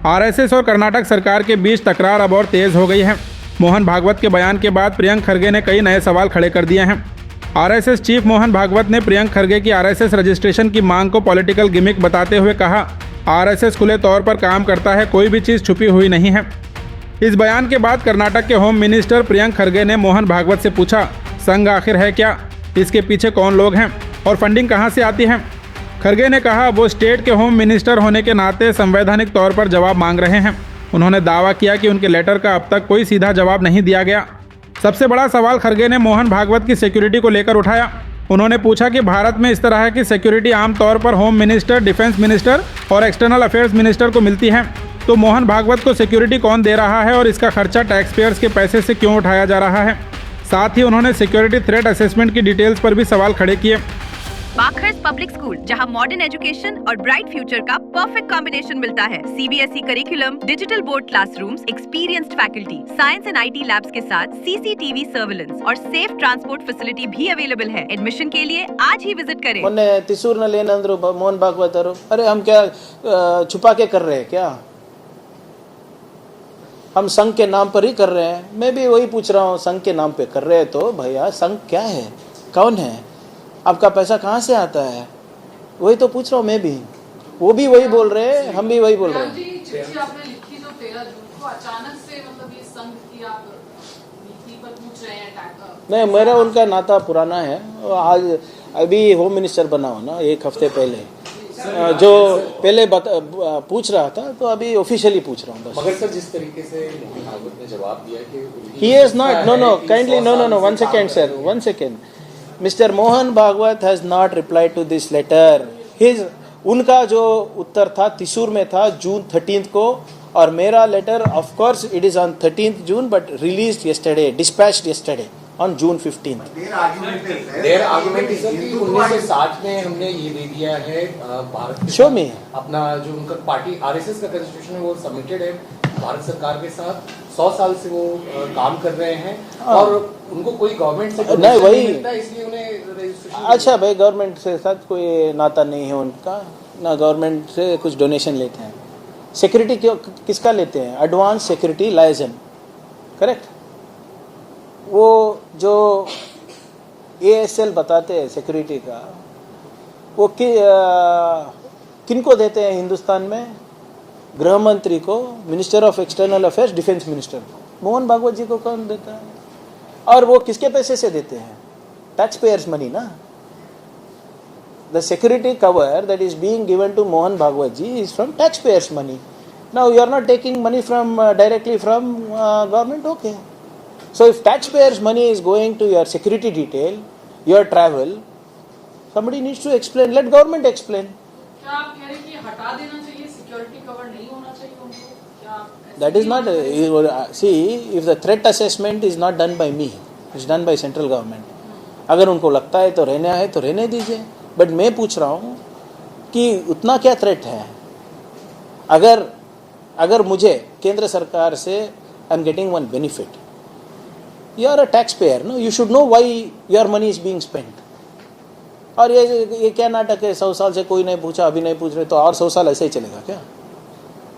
RSS और कर्नाटक सरकार के बीच तकरार अब और तेज हो गई है। मोहन भागवत के बयान के बाद प्रियंक खरगे ने कई नए सवाल खड़े कर दिए हैं। आरएसएस चीफ मोहन भागवत ने प्रियंक खरगे की आरएसएस रजिस्ट्रेशन की मांग को पॉलिटिकल गिमिक बताते हुए कहा, आरएसएस खुले तौर पर काम करता है, कोई भी चीज़ छुपी हुई नहीं है। इस बयान के बाद कर्नाटक के होम मिनिस्टर प्रियंक खरगे ने मोहन भागवत से पूछा, संघ आखिर है क्या, इसके पीछे कौन लोग हैं और फंडिंग कहां से आती है। खरगे ने कहा वो स्टेट के होम मिनिस्टर होने के नाते संवैधानिक तौर पर जवाब मांग रहे हैं। उन्होंने दावा किया कि उनके लेटर का अब तक कोई सीधा जवाब नहीं दिया गया। सबसे बड़ा सवाल खरगे ने मोहन भागवत की सिक्योरिटी को लेकर उठाया। उन्होंने पूछा कि भारत में इस तरह की सिक्योरिटी आमतौर पर होम मिनिस्टर, डिफेंस मिनिस्टर और एक्सटर्नल अफेयर्स मिनिस्टर को मिलती है, तो मोहन भागवत को सिक्योरिटी कौन दे रहा है और इसका खर्चा टैक्स पेयर्स के पैसे से क्यों उठाया जा रहा है। साथ ही उन्होंने सिक्योरिटी थ्रेट असेसमेंट की डिटेल्स पर भी सवाल खड़े किए। बाखर्स पब्लिक स्कूल, जहां मॉडर्न एजुकेशन और ब्राइट फ्यूचर का परफेक्ट कॉम्बिनेशन मिलता है। CBSE curriculum, digital board classrooms, experienced faculty, science and IT labs के साथ सीसीटीवी सर्विलेंस और सेफ ट्रांसपोर्ट फैसिलिटी भी अवेलेबल है। एडमिशन के लिए आज ही विजिट करें। ಮೊನ್ನೆ ತಿಸೂರಿನಲ್ಲಿ ಏನಂದ್ರು ಮೋಹನ್ ಭಾಗವತ್ ಅವರು, अरे हम क्या छुपा के कर रहे हैं क्या, हम संघ के नाम पर ही कर रहे हैं। मैं भी वही पूछ रहा हूँ, संघ के नाम पे कर रहे हैं तो भैया संघ क्या है, कौन है, आपका पैसा कहाँ से आता है, वही तो पूछ रहा हूँ मैं भी। वो भी वही बोल रहे हैं, हम भी वही बोल रहे हैं। चिट्ठी आपने लिखी जो 13 जून को, अचानक से मतलब ये संघ की आप नीति पर पूछ रहे हैं। नहीं, मेरा उनका नाता पुराना है। आज अभी होम मिनिस्टर बना हो ना, एक हफ्ते पहले जो पहले पूछ रहा था, तो अभी ऑफिशियली पूछ रहा हूँ बस। मगर सर जिस तरीके से मोहन भागवत ने जवाब दिया कि he is not, no kindly, no 1 second sir, 1 second. Mister Mohan Bhagwat has not replied to this letter. उनका जो उत्तर था तिसूर में था जून 13 को, और मेरा letter of course it is on 13 June but released yesterday, dispatched yesterday on June 15। Their argument is कि 1960 में हमने ये दे दिया है भारत शो में अपना जो उनका पार्टी आरएसएस का रजिस्ट्रेशन है वो सबमिटेड है भारत सरकार के साथ। 100 साल से वो काम कर रहे हैं और उनको कोई गवर्नमेंट से नहीं वही मिलता है, इसलिए उन्हें रजिस्ट्रेशन। अच्छा भाई, गवर्नमेंट से साथ कोई नाता नहीं है उनका, ना गवर्नमेंट से कुछ डोनेशन लेते हैं। सिक्योरिटी किसका लेते हैं, एडवांस सिक्योरिटी लाइसेंस, करेक्ट। वो जो एएसएल बताते हैं सिक्योरिटी का, वो किनको देते हैं हिंदुस्तान में, गृह मंत्री को, minister of external affairs, defence minister को। मोहन भागवत जी को कौन देता है, और वो किसके पैसे से देते हैं, टैक्स पेयर्स मनी ना। The security cover that is being given to Mohan Bhagwat ji is from tax payers money. Now you are not taking money from directly from government, okay. So if taxpayers' money is going to your security detail, your travel, somebody needs to explain. Let government explain. क्या आप कह रहे हैं कि हटा देना चाहिए, security cover नहीं होना चाहिए उनको? क्या That is not. See, if the threat assessment is not done by me, it's done by central government. अगर उनको लगता है तो रहना है तो रहने दीजिए, बट मैं पूछ रहा हूँ कि उतना क्या थ्रेट है। अगर मुझे केंद्र सरकार से I am getting one benefit, you are a taxpayer, no? You should know why your money is being spent. और ये क्या नाटक है, 100 साल से कोई नहीं पूछा, अभी नहीं पूछ रहे तो और 100 साल ऐसे ही चलेगा क्या?